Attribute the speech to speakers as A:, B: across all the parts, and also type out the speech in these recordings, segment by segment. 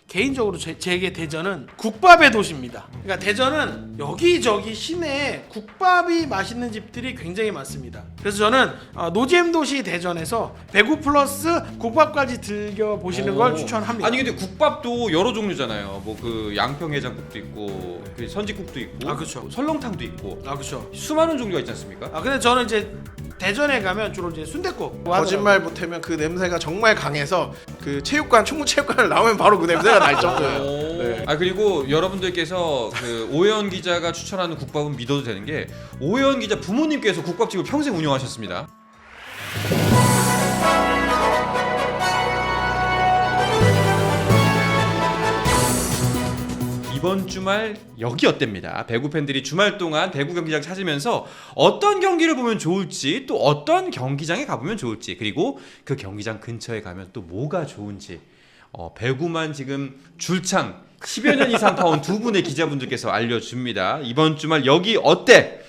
A: 개인적으로 제게 대전은 국밥의 도시입니다. 그러니까 대전은 여기저기 시내에 국밥이 맛있는 집들이 굉장히 많습니다. 그래서 저는 노잼 도시 대전에서 배구 플러스 국밥까지 즐겨 보시는 걸 추천합니다.
B: 아니 근데 국밥도 여러 종류잖아요. 뭐 그 양평해장국도 있고, 그 선지국도 있고,
A: 그렇죠.
B: 설렁탕도 있고,
A: 그렇죠.
B: 수많은 종류가 있지 않습니까?
A: 근데 저는 이제 대전에 가면 주로 이제 순댓국.
C: 거짓말 못하면 그 냄새가 정말 강해서 그 체육관 충무체육관을 나오면 바로 그 냄새가 날 정도예요. 네.
B: 그리고 여러분들께서 그 오해원 기자가 추천하는 국밥은 믿어도 되는 게 오해원 기자 부모님께서 국밥집을 평생 운영하셨습니다. 이번 주말 여기 어땠습니다. 배구 팬들이 주말 동안 배구 경기장 찾으면서 어떤 경기를 보면 좋을지, 또 어떤 경기장에 가보면 좋을지, 그리고 그 경기장 근처에 가면 또 뭐가 좋은지 배구만 지금 줄창 10여 년 이상 파온 두 분의 기자분들께서 알려줍니다. 이번 주말 여기 어때?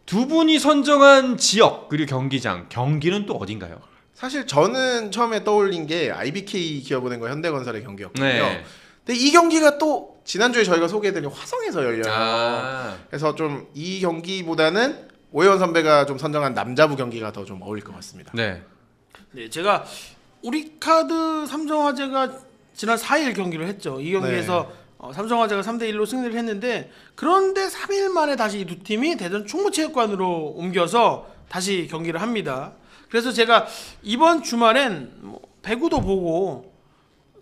B: 두 분이 선정한 지역 그리고 경기장, 경기는 또 어딘가요?
C: 사실 저는 처음에 떠올린 게 IBK 기업은행과 현대건설의 경기였거든요.
B: 네.
C: 근데 이 경기가 또 지난주에 저희가 소개해드린 화성에서 열려요. 그래서 좀 이 경기보다는 오해원 선배가 좀 선정한 남자부 경기가 더 좀 어울릴 것 같습니다.
B: 네.
A: 네, 제가 우리카드 삼성화재가 지난 4일 경기를 했죠. 이 경기에서 삼성화재가 3대1로 승리를 했는데, 그런데 3일 만에 다시 이 두 팀이 대전 충무체육관으로 옮겨서 다시 경기를 합니다. 그래서 제가 이번 주말엔 배구도 보고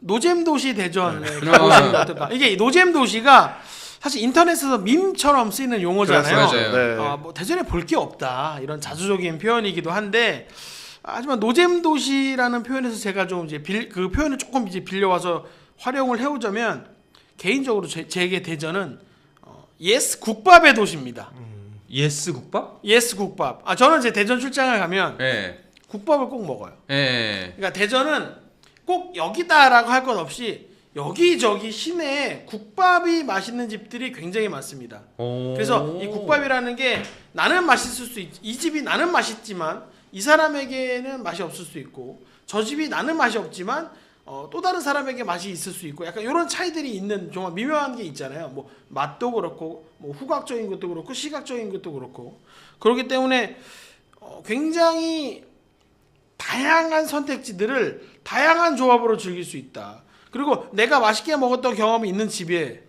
A: 노잼 도시 대전에 가보시는 게 어떨까. 이게 노잼 도시가 사실 인터넷에서 밈처럼 쓰이는 용어잖아요.
B: 맞아요.
A: 뭐 대전에 볼 게 없다, 이런 자주적인 표현이기도 한데, 하지만 노잼 도시라는 표현에서 제가 좀 이제 그 표현을 조금 이제 빌려와서 활용을 해오자면, 개인적으로 제게 대전은 예스 국밥의 도시입니다.
B: 예스 국밥?
A: 예스 국밥. 저는 이제 대전 출장을 가면
B: 네.
A: 국밥을 꼭 먹어요.
B: 네.
A: 그러니까 대전은 꼭 여기다라고 할 것 없이 여기저기 시내에 국밥이 맛있는 집들이 굉장히 많습니다. 그래서 이 국밥이라는 게 나는 맛있을 수 있지, 이 집이 나는 맛있지만 이 사람에게는 맛이 없을 수 있고, 저 집이 나는 맛이 없지만 또 다른 사람에게 맛이 있을 수 있고, 약간 이런 차이들이 있는 정말 미묘한 게 있잖아요. 뭐 맛도 그렇고, 뭐 후각적인 것도 그렇고, 시각적인 것도 그렇고. 그렇기 때문에 굉장히 다양한 선택지들을 다양한 조합으로 즐길 수 있다. 그리고 내가 맛있게 먹었던 경험이 있는 집에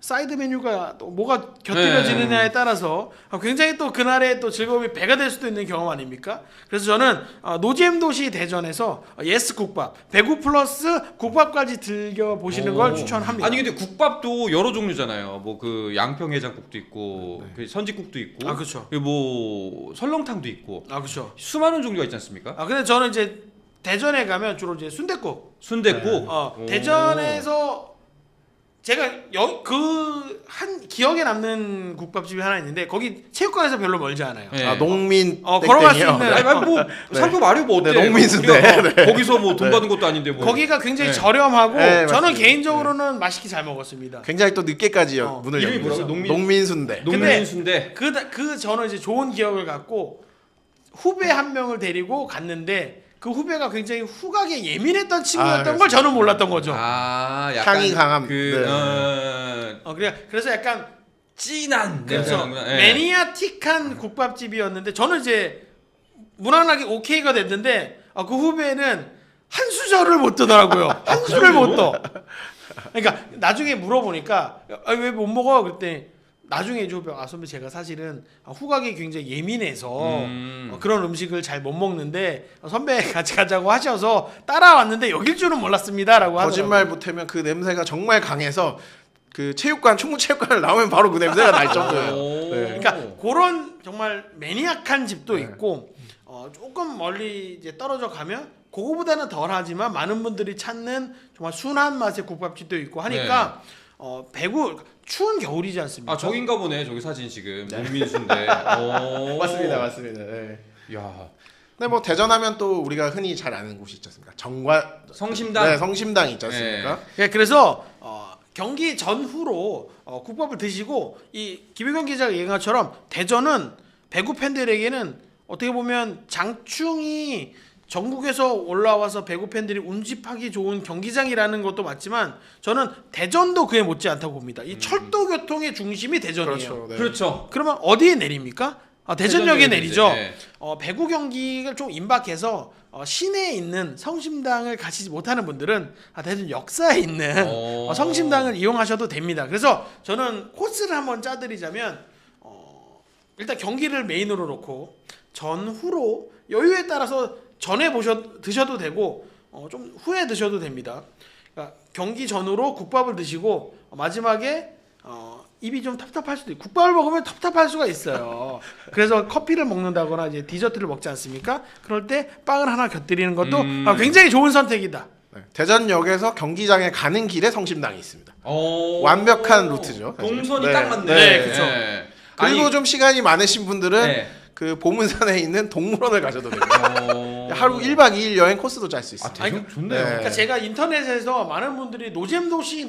A: 사이드 메뉴가 또 뭐가 곁들여지느냐에 따라서 굉장히 또 그날의 또 즐거움이 배가 될 수도 있는 경험 아닙니까? 그래서 저는 노잼 도시 대전에서 예스 국밥, 배구 플러스 국밥까지 즐겨 보시는 걸 추천합니다.
B: 아니 근데 국밥도 여러 종류잖아요. 뭐 그 양평해장국도 있고, 그 선지국도 있고,
A: 그렇죠.
B: 그리고 뭐 설렁탕도 있고,
A: 그렇죠.
B: 수많은 종류가 있지 않습니까?
A: 근데 저는 이제 대전에 가면 주로 이제 순댓국.
B: 순댓국.
A: 대전에서 제가 한 기억에 남는 국밥집이 하나 있는데, 거기 체육관에서 별로 멀지 않아요.
B: 네.
C: 농민
A: 걸어갈 수 있는.
B: 아니 뭐 상표 말이 뭐 어때?
C: 농민순대.
B: 거기서 뭐 돈 받은 것도 아닌데 뭐.
A: 거기가 굉장히 저렴하고, 저는
C: 맞습니다.
A: 개인적으로는 맛있게 잘 먹었습니다.
C: 굉장히 또 늦게까지 문을
B: 이름이
C: 열면서
B: 뭐라고?
C: 농민순대.
B: 농민순대.
A: 그 저는 이제 좋은 기억을 갖고 후배 한 명을 데리고 갔는데, 그 후배가 굉장히 후각에 예민했던 친구였던 걸 저는 몰랐던 거죠.
B: 약간
C: 향이 강함.
A: 그래서 약간
B: 진한
A: 그래서
B: 냄새가
A: 매니아틱한 국밥집이었는데, 저는 이제 무난하게 오케이가 됐는데, 그 후배는 한 수저를 못 뜨더라고요. 한 술을 못 떠. 그러니까 나중에 물어보니까 왜 못 먹어? 그랬더니 나중에 이제 선배 제가 사실은 후각이 굉장히 예민해서 그런 음식을 잘 못 먹는데 선배 같이 가자고 하셔서 따라왔는데 여길 줄은 몰랐습니다라고 하더라고요.
C: 거짓말 못하면 그 냄새가 정말 강해서 그 체육관 충무체육관을 나오면 바로 그 냄새가 날 정도예요.
A: 그러니까 그런 정말 매니악한 집도 있고, 조금 멀리 이제 떨어져 가면 그거보다는 덜하지만 많은 분들이 찾는 정말 순한 맛의 국밥집도 있고 하니까 배구 추운 겨울이지 않습니까?
B: 저긴가 보네. 저기 사진 지금 농민순대.
C: 맞습니다.
B: 야.
C: 근데 뭐 대전하면 또 우리가 흔히 잘 아는 곳이 있지 않습니까?
B: 성심당.
C: 네, 성심당 있지 않습니까?
A: 그래서 경기 전후로 국밥을 드시고, 이 김혜경 기자가 얘기한 것처럼 대전은 배구 팬들에게는 어떻게 보면 장충이 전국에서 올라와서 배구 팬들이 운집하기 좋은 경기장이라는 것도 맞지만 저는 대전도 그에 못지않다고 봅니다. 이 철도 교통의 중심이 대전이에요.
C: 그렇죠. 네.
B: 그렇죠.
A: 그러면 어디에 내립니까? 대전역에 내리죠.
B: 네.
A: 배구 경기가 좀 임박해서 시내에 있는 성심당을 가시지 못하는 분들은 대전 역사에 있는 성심당을 이용하셔도 됩니다. 그래서 저는 코스를 한번 짜드리자면 일단 경기를 메인으로 놓고 전후로 여유에 따라서 전에 드셔도 되고 좀 후에 드셔도 됩니다. 그러니까 경기 전후로 국밥을 드시고 마지막에 입이 좀 텁텁할 수도 있고 국밥을 먹으면 텁텁할 수가 있어요. 그래서 커피를 먹는다거나 이제 디저트를 먹지 않습니까? 그럴 때 빵을 하나 곁들이는 것도 굉장히 좋은 선택이다.
C: 네. 대전역에서 경기장에 가는 길에 성심당이 있습니다. 완벽한 루트죠. 사실.
B: 동선이
C: 네.
B: 딱 맞네.
A: 네, 그쵸.
C: 그리고
B: 아니,
C: 좀 시간이 많으신 분들은
B: 네.
C: 그 보문산에 있는 동물원을 가셔도 됩니다. 하루 1박 2일 여행 코스도 짤 수 있습니다.
B: 대전 좋네요.
C: 네.
A: 그러니까 제가 인터넷에서 많은 분들이 노잼도시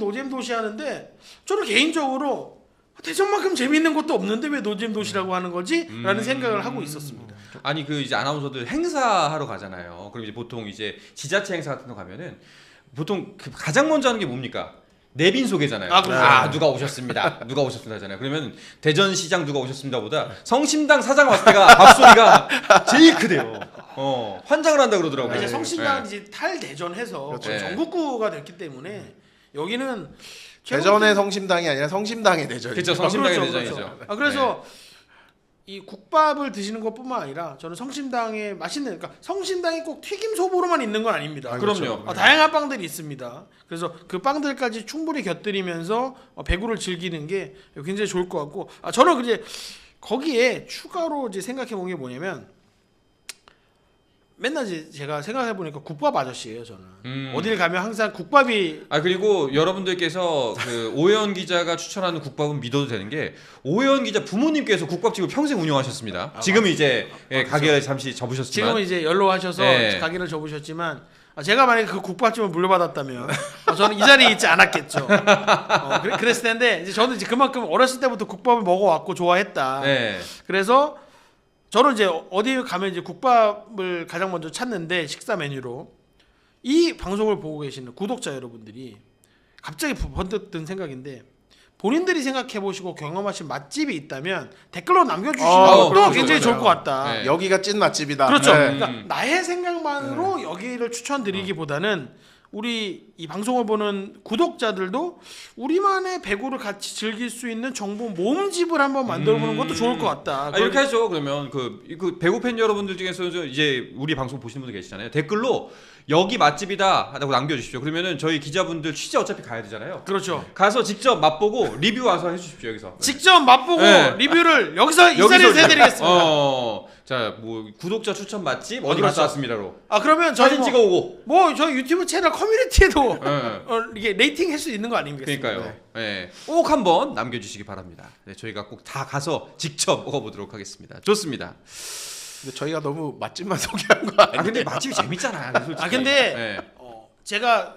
A: 하는데 저는 개인적으로 대전만큼 재밌는 것도 없는데 왜 노잼도시라고 하는 거지? 라는 생각을 하고 있었습니다.
B: 아니 그 이제 아나운서들 행사하러 가잖아요. 그럼 이제 보통 이제 지자체 행사 같은 거 가면은 보통 그 가장 먼저 하는 게 뭡니까? 내빈 소개잖아요.
A: 그렇죠.
B: 누가 오셨습니다. 누가 오셨습니다 하잖아요. 그러면 대전시장 누가 오셨습니다보다 성심당 사장 왔을 때가 밥소리가 제일 크대요. 환장을 한다 그러더라고요.
A: 이제 성심당
B: 네.
A: 이제 탈대전해서
C: 그렇죠.
A: 거의 전국구가 됐기 때문에 여기는
C: 대전의 성심당이 아니라 성심당의 대전이죠.
B: 그렇죠. 성심당의
A: 그렇죠,
B: 대전이죠.
A: 그래서 이 국밥을 드시는 것뿐만 아니라 저는 성심당에 맛있는 그러니까 성심당이 꼭 튀김 소보로만 있는 건 아닙니다.
B: 그럼요.
A: 다양한 빵들이 있습니다. 그래서 그 빵들까지 충분히 곁들이면서 배구를 즐기는 게 굉장히 좋을 것 같고 저는 이제 거기에 추가로 이제 생각해 본 게 뭐냐면 맨날 이제 제가 생각해 보니까 국밥 아저씨예요 저는. 어딜 가면 항상 국밥이
B: 그리고 여러분들께서 그 오해원 기자가 추천하는 국밥은 믿어도 되는 게 오해원 기자 부모님께서 국밥집을 평생 운영하셨습니다. 지금 이제 가게를 잠시 접으셨지만
A: 지금은 이제 연로하셔서
B: 네.
A: 가게를 접으셨지만 제가 만약에 그 국밥집을 물려받았다면 저는 이 자리에 있지 않았겠죠. 그랬을 텐데 이제 저는 이제 그만큼 어렸을 때부터 국밥을 먹어왔고 좋아했다.
B: 네.
A: 그래서 저는 이제 어디 가면 이제 국밥을 가장 먼저 찾는데 식사 메뉴로 이 방송을 보고 계시는 구독자 여러분들이 갑자기 번뜩 든 생각인데 본인들이 생각해 보시고 경험하신 맛집이 있다면 댓글로 남겨주시는 것도
C: 그렇죠.
A: 굉장히 좋을 것 같다.
B: 네.
C: 여기가 찐 맛집이다.
A: 그렇죠.
C: 네.
A: 그러니까 나의 생각만으로 여기를 추천드리기보다는 우리 이 방송을 보는 구독자들도 우리만의 배구를 같이 즐길 수 있는 정보 모음집을 한번 만들어보는 것도 좋을 것 같다.
B: 이렇게 하죠. 그러면 그 배구 팬 여러분들 중에서 이제 우리 방송 보시는 분들 계시잖아요. 댓글로 여기 맛집이다 하고 남겨주십시오. 그러면은 저희 기자분들 취재 어차피 가야 되잖아요.
A: 그렇죠.
B: 가서 직접 맛보고 리뷰 와서 해주십시오 여기서.
A: 직접 맛보고
B: 네.
A: 리뷰를 여기서 이 자리에서 해드리겠습니다.
B: 자, 뭐 구독자 추천 맛집 어디
A: 그렇죠.
B: 갔다 왔습니다로.
A: 그러면 저희
B: 사진 찍어오고.
A: 저희 유튜브 채널 커뮤니티에도
B: 네.
A: 이게 레이팅 할 수 있는 거 아닙니까?
B: 그러니까요. 네. 꼭 한번 남겨주시기 바랍니다. 네, 저희가 꼭 다 가서 직접 먹어보도록 하겠습니다. 좋습니다.
C: 근데 저희가 너무 맛집만 소개한 거 아니에요?
B: 근데 맛집이 재밌잖아요. 솔직히.
A: 근데
B: 네.
A: 제가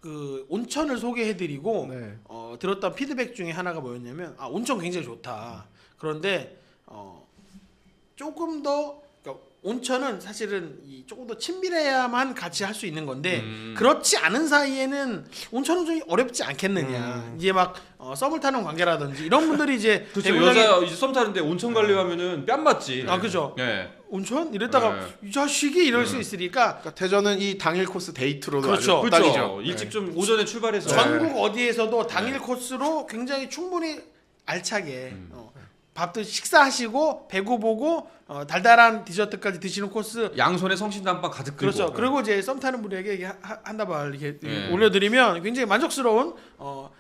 A: 그 온천을 소개해드리고
C: 네.
A: 들었던 피드백 중에 하나가 뭐였냐면 온천 굉장히 좋다. 그런데 조금 더 그러니까 온천은 사실은 조금 더 친밀해야만 같이 할 수 있는 건데 그렇지 않은 사이에는 온천은 좀 어렵지 않겠느냐. 이제 막 썸을 타는 관계라든지 이런 분들이 이제
B: 그렇죠.
A: 대구장에
B: 여자 이제 썸 타는데 온천 가려면은 뺨 맞지.
A: 그죠.
B: 네.
A: 온천 이랬다가 이 자식이 이럴 수 있으니까
C: 그러니까 대전은 이 당일 코스 데이트로도
A: 그렇죠.
C: 아주
B: 그렇죠.
C: 딱이죠.
B: 일찍 좀 오전에 출발해서.
A: 전국 어디에서도 당일 코스로 굉장히 충분히 알차게 밥도 식사하시고 배구 보고 달달한 디저트까지 드시는 코스.
B: 양손에 성심당빵 가득 들고.
A: 그렇죠. 그리고 이제 썸 타는 분에게 이게 한 다발 이렇게
B: 네.
A: 올려드리면 굉장히 만족스러운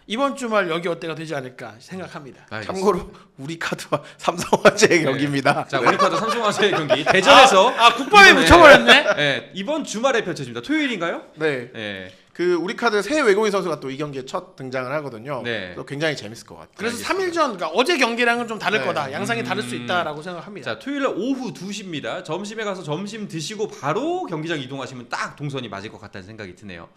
A: 이번 주말 여기 어때가 되지 않을까 생각합니다.
B: 알겠습니다.
C: 참고로 우리 카드와 삼성화재의 경기입니다.
B: 자, 우리카드 삼성화재 경기 대전에서
A: 국밥에
B: 이번에-
A: 묻혀버렸네.
B: 네, 이번 주말에 펼쳐집니다. 토요일인가요?
C: 네.
B: 네.
C: 그 우리 카드 새 외국인 선수가 또 이 경기에 첫 등장을 하거든요.
B: 네.
C: 그래서 굉장히 재밌을 것 같아요.
A: 그래서
B: 알겠습니다.
A: 3일 전, 그러니까 어제 경기랑은 좀 다를
C: 네.
A: 거다. 양상이 다를 수 있다라고 생각합니다.
B: 자, 토요일 날 오후 2시입니다. 점심에 가서 점심 드시고 바로 경기장 이동하시면 딱 동선이 맞을 것 같다는 생각이 드네요.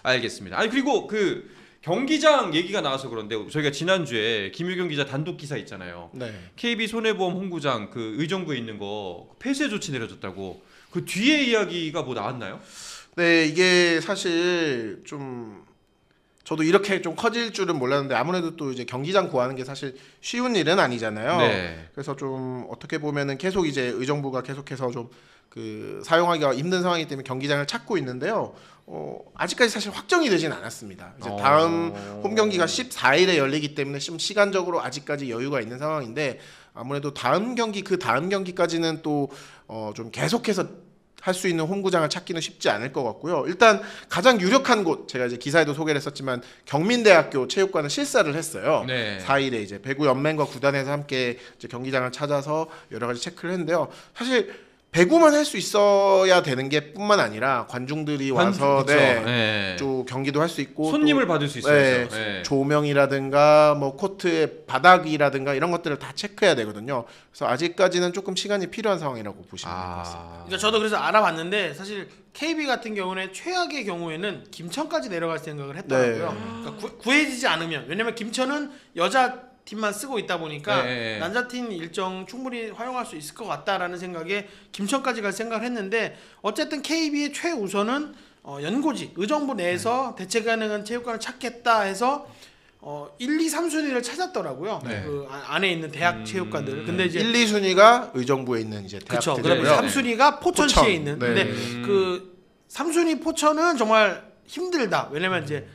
B: 알겠습니다. 아니 그리고 그 경기장 얘기가 나와서 그런데 저희가 지난주에 김유경 기자 단독 기사 있잖아요.
C: 네.
B: KB 손해보험 홍구장 그 의정부에 있는 거 폐쇄 조치 내려졌다고. 그 뒤에 이야기가 뭐 나왔나요?
C: 네, 이게 사실 좀 저도 이렇게 좀 커질 줄은 몰랐는데 아무래도 또 이제 경기장 구하는 게 사실 쉬운 일은 아니잖아요.
B: 네.
C: 그래서 좀 어떻게 보면은 계속 이제 의정부가 계속해서 좀 그 사용하기가 힘든 상황이기 때문에 경기장을 찾고 있는데요. 아직까지 사실 확정이 되진 않았습니다. 이제 다음 홈 경기가 14일에 열리기 때문에 좀 시간적으로 아직까지 여유가 있는 상황인데 아무래도 다음 경기 그 다음 경기까지는 또 좀 계속해서 할 수 있는 홈구장을 찾기는 쉽지 않을 것 같고요. 일단 가장 유력한 곳 제가 이제 기사에도 소개를 했었지만 경민대학교 체육관을 실사를 했어요.
B: 네.
C: 4일에 이제 배구 연맹과 구단에서 함께 이제 경기장을 찾아서 여러 가지 체크를 했는데요. 사실 배구만 할 수 있어야 되는 게 뿐만 아니라 관중들이 와서
B: 네.
C: 또 경기도 할 수 있고
B: 손님을 받을 수 있어요.
C: 네, 조명이라든가 뭐 코트의 바닥이라든가 이런 것들을 다 체크해야 되거든요. 그래서 아직까지는 조금 시간이 필요한 상황이라고 보시면 될 것 같습니다.
A: 그러니까 저도 그래서 알아봤는데 사실 KB 같은 경우는 최악의 경우에는 김천까지 내려갈 생각을 했더라고요. 그러니까 구해지지 않으면 왜냐면 김천은 여자 팀만 쓰고 있다 보니까 남자팀 일정 충분히 활용할 수 있을 것 같다라는 생각에 김천까지 갈 생각을 했는데 어쨌든 KB의 최우선은 연고지 의정부 내에서 대체 가능한 체육관을 찾겠다 해서 1, 2, 3순위를 찾았더라고요.
B: 네.
A: 그 안에 있는 대학 체육관들. 근데 이제
C: 1, 2순위가 의정부에 있는 이제
A: 그렇죠.
C: 대학들이고요.
A: 그러면 3순위가 포천시에 있는.
C: 네.
A: 근데 그 3순위 포천은 정말 힘들다. 왜냐면 이제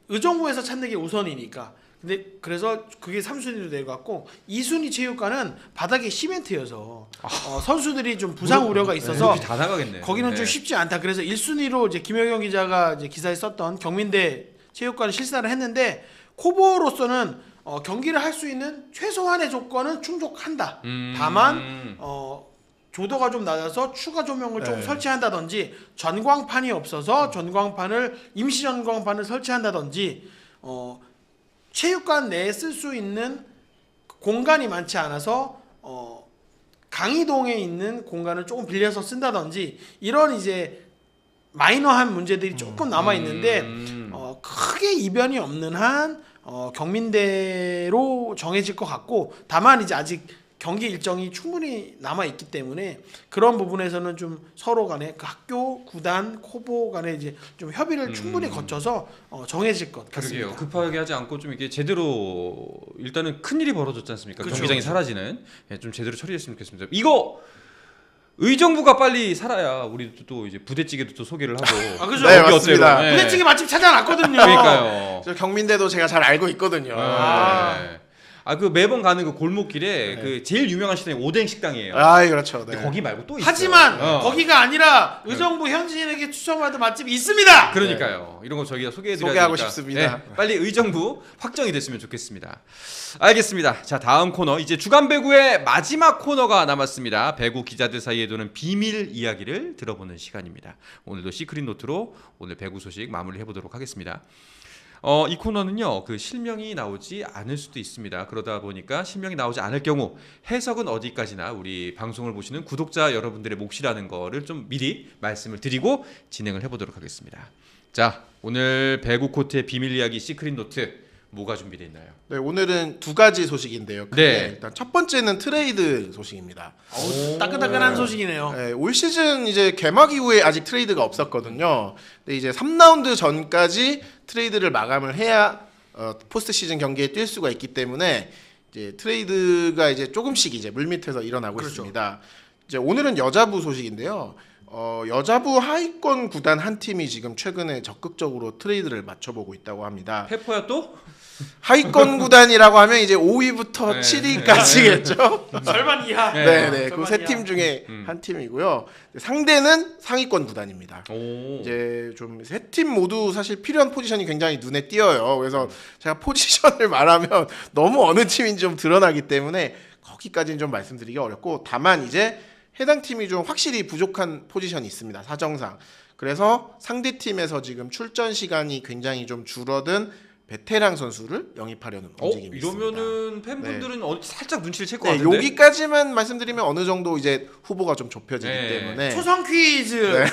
A: 의정부에서 찾는 게 우선이니까. 근데 그래서 그게 3순위로 내려갔고 2순위 체육관은 바닥에 시멘트여서 선수들이 좀 부상 우려가 있어서
B: 다 나가겠네.
A: 거기는 좀 쉽지 않다. 그래서 1순위로 이제 김영경 기자가 이제 기사에 썼던 경민대 체육관을 실사를 했는데 코보로서는 경기를 할 수 있는 최소한의 조건은 충족한다. 다만 조도가 좀 낮아서 추가 조명을 좀 설치한다든지 전광판이 없어서 임시 전광판을 설치한다든지 체육관 내에 쓸 수 있는 공간이 많지 않아서 강의동에 있는 공간을 조금 빌려서 쓴다든지 이런 이제 마이너한 문제들이 조금 남아 있는데 크게 이변이 없는 한 경민대로 정해질 것 같고 다만 이제 아직 경기 일정이 충분히 남아 있기 때문에 그런 부분에서는 좀 서로 간에 그 학교, 구단, 코보 간에 이제 좀 협의를 충분히 거쳐서 정해질 것 같습니다.
B: 그러게요. 급하게 하지 않고 좀 이게 제대로 일단은 큰 일이 벌어졌지 않습니까?
A: 그렇죠,
B: 경기장이
A: 그렇죠.
B: 사라지는 좀 제대로 처리했으면 좋겠습니다. 이거 의정부가 빨리 살아야 우리도 또 이제 부대찌개도 또 소개를 하고.
A: 그죠?
C: 네,
B: 여기
C: 맞습니다.
B: 어때요?
A: 부대찌개 맛집 찾아놨거든요.
B: 그러니까요.
C: 저 경민대도 제가 잘 알고 있거든요.
B: 그 매번 가는 그 골목길에 그 제일 유명한 식당이 오뎅 식당이에요.
C: 그렇죠. 네.
B: 근데 거기 말고 또 있어요.
A: 하지만 거기가 아니라 의정부 현지인에게 추천받은 맛집이 있습니다.
B: 그러니까요. 이런 거 저희가 소개해드려야
C: 소개하고
B: 되니까.
C: 싶습니다.
B: 네, 빨리 의정부 확정이 됐으면 좋겠습니다. 알겠습니다. 자, 다음 코너 이제 주간 배구의 마지막 코너가 남았습니다. 배구 기자들 사이에 도는 비밀 이야기를 들어보는 시간입니다. 오늘도 시크릿 노트로 오늘 배구 소식 마무리해 보도록 하겠습니다. 이 코너는요, 그 실명이 나오지 않을 수도 있습니다. 그러다 보니까 실명이 나오지 않을 경우 해석은 어디까지나 우리 방송을 보시는 구독자 여러분들의 몫이라는 거를 좀 미리 말씀을 드리고 진행을 해보도록 하겠습니다. 자, 오늘 배구 코트의 비밀 이야기 시크릿 노트 뭐가 준비되어 있나요?
C: 네, 오늘은 두 가지 소식인데요.
B: 네.
C: 일단 첫 번째는 트레이드 소식입니다.
A: 따끈따끈한 소식이네요.
C: 네, 올 시즌 이제 개막 이후에 아직 트레이드가 없었거든요. 근데 이제 3라운드 전까지 트레이드를 마감을 해야 포스트 시즌 경기에 뛸 수가 있기 때문에 이제 트레이드가 이제 조금씩 이제 물밑에서 일어나고
A: 그렇죠.
C: 있습니다. 이제 오늘은 여자부 소식인데요. 여자부 하위권 구단 한 팀이 지금 최근에 적극적으로 트레이드를 맞춰보고 있다고 합니다.
B: 페퍼야 또?
C: 하위권 구단이라고 하면 이제 5위부터
B: 네.
C: 7위까지겠죠.
A: 절반 이하.
C: 네네. 그
A: 절반
C: 세
A: 이하.
C: 팀 중에 한 팀이고요. 상대는 상위권 구단입니다.
B: 오.
C: 이제 좀 세 팀 모두 사실 필요한 포지션이 굉장히 눈에 띄어요. 그래서 제가 포지션을 말하면 너무 어느 팀인지 좀 드러나기 때문에 거기까지는 좀 말씀드리기 어렵고 다만 이제 해당 팀이 좀 확실히 부족한 포지션이 있습니다. 사정상. 그래서 상대 팀에서 지금 출전 시간이 굉장히 좀 줄어든 베테랑 선수를 영입하려는 움직임이 있습니다.
B: 이러면은 팬분들은 살짝 눈치를 챌 것
C: 네,
B: 같은데.
C: 여기까지만 말씀드리면 어느 정도 이제 후보가 좀 좁혀지기
B: 네.
C: 때문에
A: 초성 퀴즈.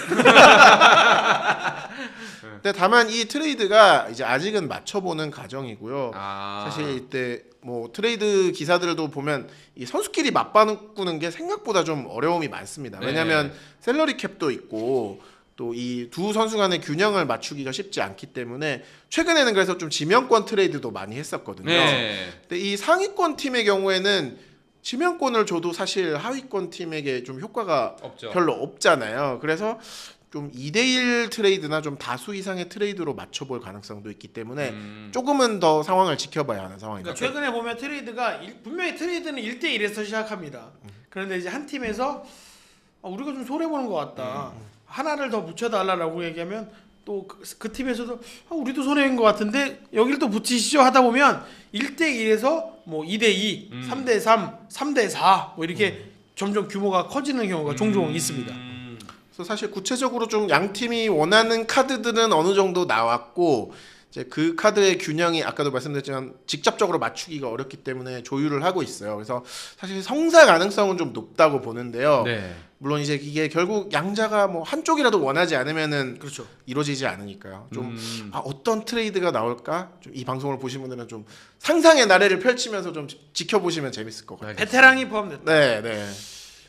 C: 근데 다만 이 트레이드가 이제 아직은 맞춰보는 과정이고요. 사실 이때 뭐 트레이드 기사들도 보면 이 선수끼리 맞바꾸는 게 생각보다 좀 어려움이 많습니다. 왜냐하면 셀러리 캡도 있고 또 이 두 선수 간의 균형을 맞추기가 쉽지 않기 때문에 최근에는 그래서 좀 지명권 트레이드도 많이 했었거든요. 근데 이 상위권 팀의 경우에는 지명권을 줘도 사실 하위권 팀에게 좀 효과가
B: 없죠.
C: 별로 없잖아요. 그래서 좀 2대1 트레이드나 좀 다수 이상의 트레이드로 맞춰볼 가능성도 있기 때문에 조금은 더 상황을 지켜봐야 하는 상황입니다.
A: 그러니까 최근에 보면 트레이드가 분명히 트레이드는 1대1에서 시작합니다. 그런데 이제 한 팀에서 우리가 좀 손해보는 것 같다. 하나를 더 붙여달라고 얘기하면 또 그 팀에서도 우리도 손해인 것 같은데 여기를 또 붙이시죠 하다 보면 1대1에서 뭐 2대2, 3대3, 3대4 뭐 이렇게 점점 규모가 커지는 경우가 종종 있습니다.
C: 그래서 사실 구체적으로 좀 양 팀이 원하는 카드들은 어느 정도 나왔고 이제 그 카드의 균형이 아까도 말씀드렸지만 직접적으로 맞추기가 어렵기 때문에 조율을 하고 있어요. 그래서 사실 성사 가능성은 좀 높다고 보는데요. 물론 이제 이게 결국 양자가 뭐 한쪽이라도 원하지 않으면은
A: 그렇죠.
C: 이루어지지 않으니까요. 좀 어떤 트레이드가 나올까? 좀 이 방송을 보신 분들은 좀 상상의 나래를 펼치면서 좀 지켜보시면 재밌을 것 같아요.
A: 베테랑이 포함됐다.
C: 네.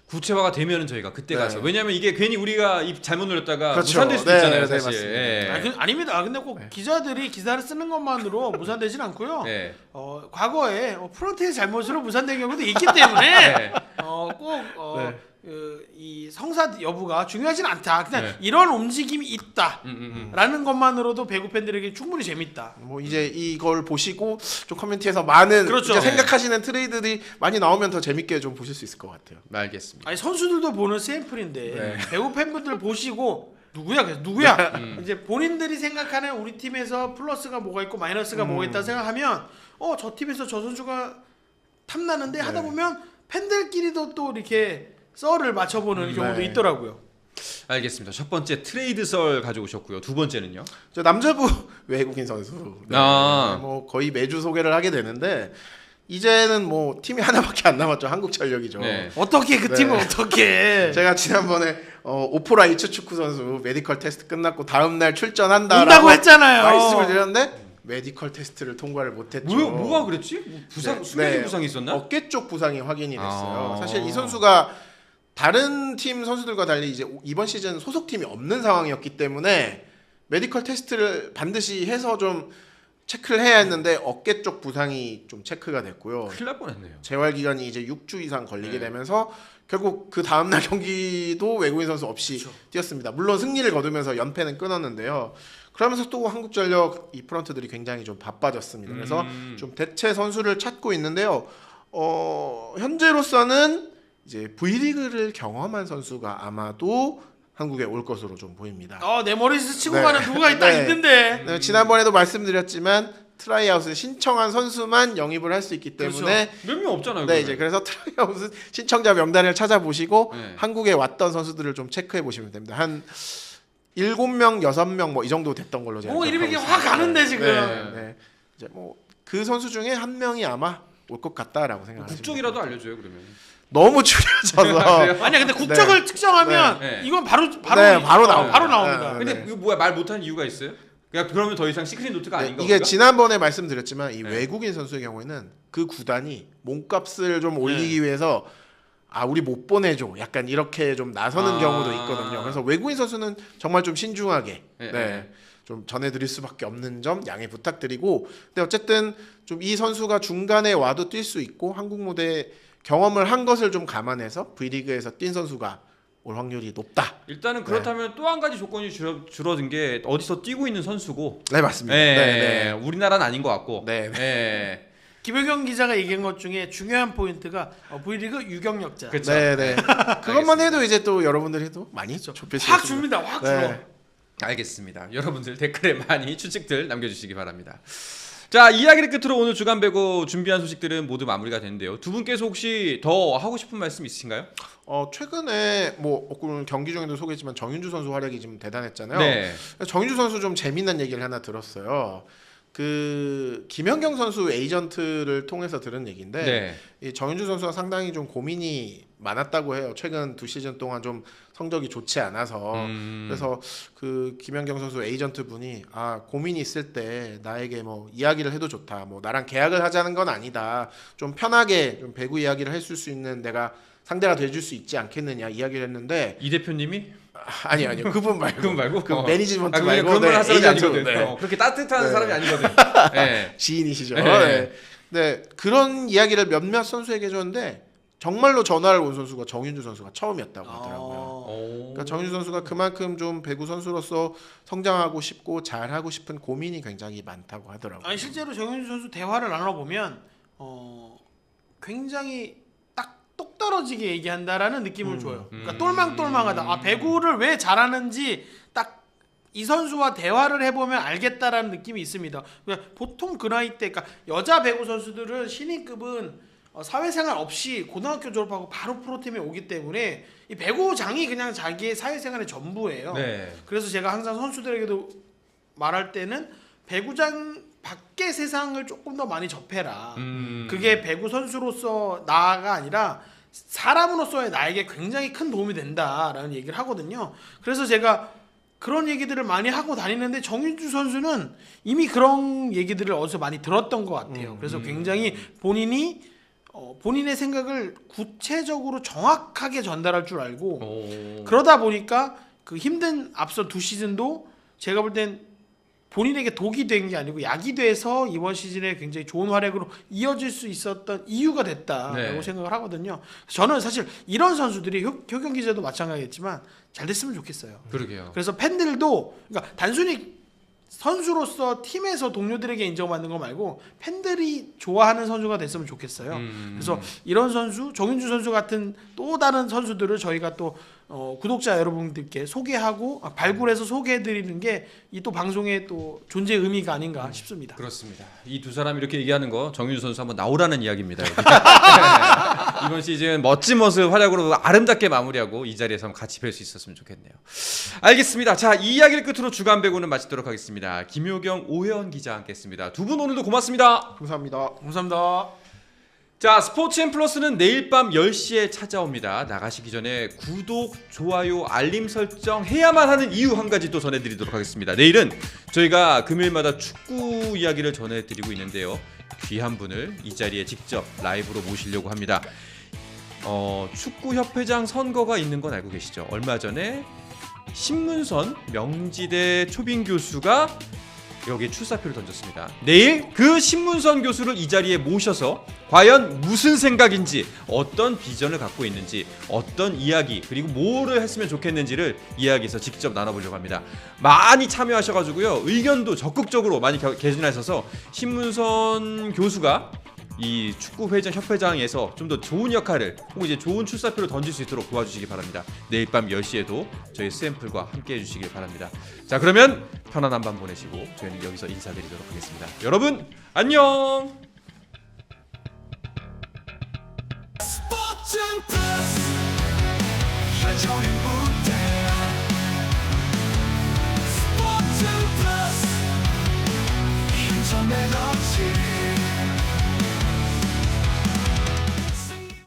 B: 구체화가 되면은 저희가 그때
C: 네.
B: 가서 왜냐하면 이게 괜히 우리가 입 잘못 눌렀다가
C: 그렇죠.
B: 무산될 수도
C: 네,
B: 있잖아요,
C: 네,
B: 사실.
C: 맞습니다.
B: 예.
A: 아닙니다. 근데 꼭 기자들이 기사를 쓰는 것만으로 무산되진 않고요.
B: 네.
A: 과거에 프론트의 잘못으로 무산된 경우도 있기 때문에 꼭 이 성사 여부가 중요하진 않다. 그냥 이런 움직임이 있다라는 것만으로도 배구 팬들에게 충분히 재밌다.
C: 뭐 이제 이걸 보시고 좀 커뮤니티에서 많은
A: 그렇죠.
C: 이제 생각하시는 트레이드들이 많이 나오면 더 재밌게 좀 보실 수 있을 것 같아요.
B: 알겠습니다.
A: 아니 선수들도 보는 샘플인데 배구 팬분들 보시고 누구야? 이제 본인들이 생각하는 우리 팀에서 플러스가 뭐가 있고 마이너스가 뭐가 있다 생각하면 저 팀에서 저 선수가 탐나는데 하다 보면 팬들끼리도 또 이렇게 썰을 맞춰보는 경우도 있더라고요.
B: 알겠습니다. 첫 번째 트레이드 썰 가져오셨고요. 두 번째는요?
C: 저 남자부 외국인 선수 뭐 거의 매주 소개를 하게 되는데 이제는 뭐 팀이 하나밖에 안 남았죠. 한국전력이죠.
A: 어떻게 그 팀을 어떻게?
C: 제가 지난번에 오포라 이츠 축구 선수 메디컬 테스트 끝났고 다음 날 출전한다라고
A: 온다고 했잖아요.
C: 말씀을 드렸는데 메디컬 테스트를 통과를 못했죠.
B: 뭐가 그랬지? 부상, 수비적 부상이 있었나?
C: 어깨 쪽 부상이 확인이 됐어요. 사실 이 선수가 다른 팀 선수들과 달리 이제 이번 시즌 소속팀이 없는 상황이었기 때문에 메디컬 테스트를 반드시 해서 좀 체크를 해야 했는데 어깨 쪽 부상이 좀 체크가 됐고요.
B: 큰일 날 뻔했네요.
C: 재활 기간이 이제 6주 이상 걸리게 되면서 결국 그 다음 날 경기도 외국인 선수 없이 뛰었습니다. 물론 승리를 거두면서 연패는 끊었는데요. 그러면서 또 한국전력 이 프런트들이 굉장히 좀 바빠졌습니다. 그래서 좀 대체 선수를 찾고 있는데요. 현재로서는 이제 V리그를 경험한 선수가 아마도 한국에 올 것으로 좀 보입니다.
A: 내 머리에서 치고 가는 누가 있는데.
C: 네, 지난번에도 말씀드렸지만 트라이아웃을 신청한 선수만 영입을 할 수 있기 때문에
B: 몇 명 없잖아요.
C: 네, 이제 그래서 트라이아웃 신청자 명단을 찾아보시고 한국에 왔던 선수들을 좀 체크해 보시면 됩니다. 한 7명, 6명 뭐 이 정도 됐던 걸로 제가
A: 이름이 확 가는데 지금.
C: 네. 이제 뭐 그 선수 중에 한 명이 아마 올 것 같다라고 생각합니다.
B: 국적이라도 알려줘요 그러면.
C: 너무 추려져서.
A: 아니야 근데 국적을 특정하면 이건 바로
C: 나옵니다.
A: 바로 나옵니다.
B: 근데 이거 뭐야 말 못하는 이유가 있어요? 그러면 더 이상 시크릿 노트가 아닌가?
C: 이게
B: 우리가?
C: 지난번에 말씀드렸지만 이 외국인 선수의 경우에는 그 구단이 몸값을 좀 올리기 위해서 우리 못 보내줘 약간 이렇게 좀 나서는 경우도 있거든요. 그래서 외국인 선수는 정말 좀 신중하게 좀 전해드릴 수밖에 없는 점 양해 부탁드리고, 근데 어쨌든 좀 이 선수가 중간에 와도 뛸 수 있고 한국 무대 경험을 한 것을 좀 감안해서 V리그에서 뛴 선수가 올 확률이 높다.
B: 일단은 그렇다면 또 한 가지 조건이 줄어든 게 어디서 뛰고 있는 선수고.
C: 네, 맞습니다.
B: 우리나라는 아닌 것 같고.
A: 김효경 기자가 얘기한 것 중에 중요한 포인트가 V리그 유경력자.
B: 그렇죠.
C: 그것만 해도 이제 또 여러분들이 또 많이 좁혀지겠습니다.
A: 확 줍니다. 확 줄어.
B: 알겠습니다. 여러분들 댓글에 많이 추측들 남겨주시기 바랍니다. 자, 이야기를 끝으로 오늘 주간 배구 준비한 소식들은 모두 마무리가 됐는데요. 두 분께서 혹시 더 하고 싶은 말씀 있으신가요?
C: 최근에 뭐 경기 중에도 소개했지만 정윤주 선수 활약이 좀 대단했잖아요. 정윤주 선수 좀 재미난 얘기를 하나 들었어요. 그 김연경 선수 에이전트를 통해서 들은 얘기인데 이 정윤주 선수가 상당히 좀 고민이 많았다고 해요. 최근 2시즌 동안 좀 성적이 좋지 않아서 그래서 그 김연경 선수 에이전트 분이 고민이 있을 때 나에게 뭐 이야기를 해도 좋다. 뭐 나랑 계약을 하자는 건 아니다. 좀 편하게 좀 배구 이야기를 했을 수 있는 내가 상대가 돼줄 수 있지 않겠느냐 이야기를 했는데
B: 이 대표님이
C: 아니요 그분 말고
B: 그분 말고
C: 그 매니지먼트
B: 그냥
C: 말고
B: 그런 말 할 사람이
C: 에이전트,
B: 아니거든. 그렇게 따뜻한
C: 네.
B: 사람이 아니거든. 네.
C: 지인이시죠.
B: 네.
C: 네. 네 그런 이야기를 몇몇 선수에게 해줬는데 정말로 전화를 온 선수가 정윤주 선수가 처음이었다고 하더라고요. 그러니까 정윤주 선수가 그만큼 좀 배구 선수로서 성장하고 싶고 잘하고 싶은 고민이 굉장히 많다고 하더라고요.
A: 아니 실제로 정윤주 선수 대화를 나눠보면 굉장히 딱 똑 떨어지게 얘기한다라는 느낌을 줘요. 그러니까 똘망똘망하다. 배구를 왜 잘하는지 딱 이 선수와 대화를 해보면 알겠다라는 느낌이 있습니다. 그러니까 보통 그 나이 때, 그러니까 여자 배구 선수들은 신인급은 사회생활 없이 고등학교 졸업하고 바로 프로팀에 오기 때문에 이 배구장이 그냥 자기의 사회생활의 전부예요.
B: 네.
A: 그래서 제가 항상 선수들에게도 말할 때는 배구장 밖의 세상을 조금 더 많이 접해라. 그게 배구 선수로서 나가 아니라 사람으로서의 나에게 굉장히 큰 도움이 된다라는 얘기를 하거든요. 그래서 제가 그런 얘기들을 많이 하고 다니는데 정윤주 선수는 이미 그런 얘기들을 어디서 많이 들었던 것 같아요. 그래서 굉장히 본인의 생각을 구체적으로 정확하게 전달할 줄 알고 그러다 보니까 그 힘든 앞서 2시즌도 제가 볼 땐 본인에게 독이 된 게 아니고 약이 돼서 이번 시즌에 굉장히 좋은 활약으로 이어질 수 있었던 이유가 됐다라고
B: 네.
A: 생각을 하거든요. 저는 사실 이런 선수들이 효경 기자도 마찬가지겠지만 잘 됐으면 좋겠어요.
B: 그러게요.
A: 그래서 팬들도 그러니까 단순히 선수로서 팀에서 동료들에게 인정받는 거 말고 팬들이 좋아하는 선수가 됐으면 좋겠어요. 그래서 이런 선수, 정윤주 선수 같은 또 다른 선수들을 저희가 또 구독자 여러분들께 소개하고 발굴해서 소개해드리는 게 이 또 방송의 또 존재 의미가 아닌가 싶습니다.
B: 그렇습니다. 이 두 사람이 이렇게 얘기하는 거 정윤주 선수 한번 나오라는 이야기입니다. 이번 시즌 멋진 모습 활약으로 아름답게 마무리하고 이 자리에서 한번 같이 뵐 수 있었으면 좋겠네요. 알겠습니다. 자, 이 이야기를 끝으로 주간 배구는 마치도록 하겠습니다. 김효경, 오혜원 기자 함께했습니다. 두 분 오늘도 고맙습니다.
C: 감사합니다.
A: 감사합니다.
B: 자, 스포츠앤 플러스는 내일 밤 10시에 찾아옵니다. 나가시기 전에 구독, 좋아요, 알림 설정 해야만 하는 이유 한 가지 또 전해드리도록 하겠습니다. 내일은 저희가 금요일마다 축구 이야기를 전해드리고 있는데요. 귀한 분을 이 자리에 직접 라이브로 모시려고 합니다. 축구협회장 선거가 있는 건 알고 계시죠? 얼마 전에 신문선 명지대 초빙 교수가 여기에 출사표를 던졌습니다. 내일 그 신문선 교수를 이 자리에 모셔서 과연 무슨 생각인지, 어떤 비전을 갖고 있는지, 어떤 이야기, 그리고 뭐를 했으면 좋겠는지를 이야기해서 직접 나눠보려고 합니다. 많이 참여하셔가지고요, 의견도 적극적으로 많이 개진하셔서 신문선 교수가 이 축구회장 협회장에서 좀 더 좋은 역할을 혹은 이제 좋은 출사표를 던질 수 있도록 도와주시기 바랍니다. 내일 밤 10시에도 저희 스앰플과 함께 해주시길 바랍니다. 자, 그러면 편안한 밤 보내시고 저희는 여기서 인사드리도록 하겠습니다. 여러분 안녕.
D: 스포츠는 플러스 한정의 무대 스포츠는 플러스 힘좀 내놓지